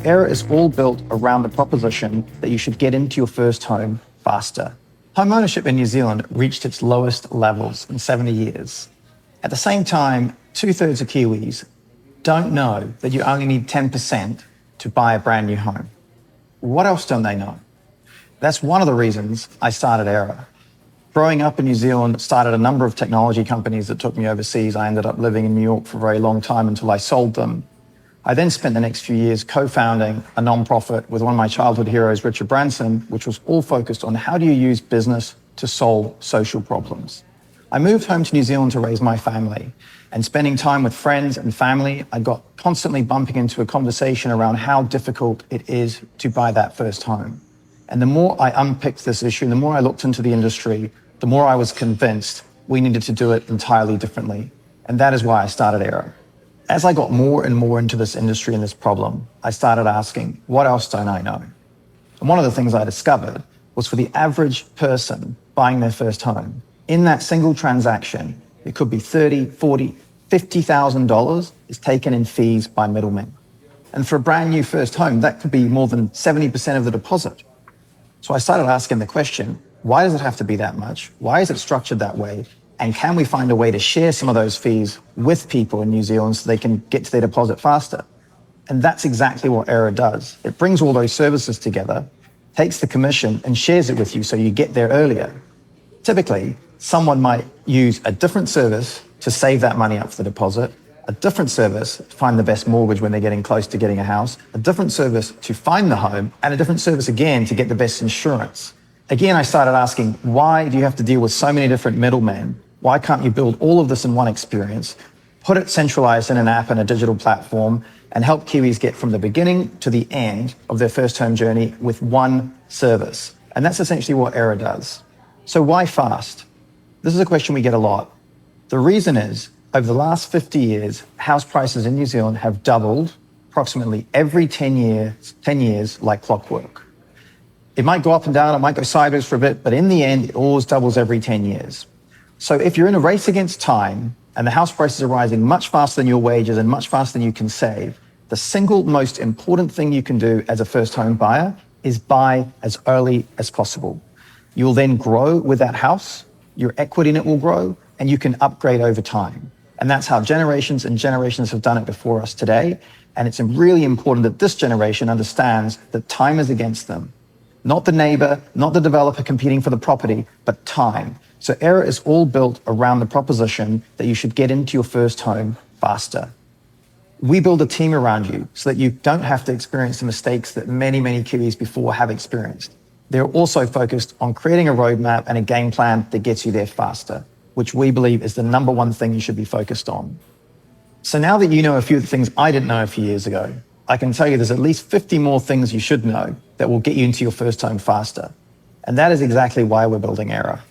Aera is all built around the proposition that you should get into your first home faster. Homeownership in New Zealand reached its lowest levels in 70 years. At the same time, 2/3 of Kiwis don't know that you only need 10% to buy a brand new home. What else don't they know? That's one of the reasons I started Aera. Growing up in New Zealand, started a number of technology companies that took me overseas. I ended up living in New York for a very long time until I sold them. I then spent the next few years co-founding a nonprofit with one of my childhood heroes, Richard Branson, which was all focused on how do you use business to solve social problems. I moved home to New Zealand to raise my family, and spending time with friends and family, I got constantly bumping into a conversation around how difficult it is to buy that first home. And the more I unpicked this issue, the more I looked into the industry, the more I was convinced we needed to do it entirely differently. And that is why I started Aera. As I got more and more into this industry and this problem, I started asking, what else don't I know? And one of the things I discovered was for the average person buying their first home, in that single transaction, it could be $30,000, $40,000, $50,000 is taken in fees by middlemen. And for a brand new first home, that could be more than 70% of the deposit. So I started asking the question, why does it have to be that much? Why is it structured that way? And can we find a way to share some of those fees with people in New Zealand so they can get to their deposit faster? And that's exactly what Aera does. It brings all those services together, takes the commission and shares it with you so you get there earlier. Typically, someone might use a different service to save that money up for the deposit, a different service to find the best mortgage when they're getting close to getting a house, a different service to find the home, and a different service again to get the best insurance. Again, I started asking, why do you have to deal with so many different middlemen? Why can't you build all of this in one experience, put it centralized in an app and a digital platform, and help Kiwis get from the beginning to the end of their first home journey with one service? And that's essentially what Aera does. So why fast? This is a question we get a lot. The reason is, over the last 50 years, house prices in New Zealand have doubled approximately every 10 years like clockwork. It might go up and down, it might go sideways for a bit, but in the end, it always doubles every 10 years. So if you're in a race against time and the house prices are rising much faster than your wages and much faster than you can save, the single most important thing you can do as a first home buyer is buy as early as possible. You will then grow with that house, your equity in it will grow, and you can upgrade over time. And that's how generations and generations have done it before us today. And it's really important that this generation understands that time is against them. Not the neighbor, not the developer competing for the property, but time. So Aera is all built around the proposition that you should get into your first home faster. We build a team around you so that you don't have to experience the mistakes that many, many Kiwis before have experienced. They're also focused on creating a roadmap and a game plan that gets you there faster, which we believe is the number one thing you should be focused on. So now that you know a few of the things I didn't know a few years ago, I can tell you there's at least 50 more things you should know that will get you into your first home faster. And that is exactly why we're building Aera.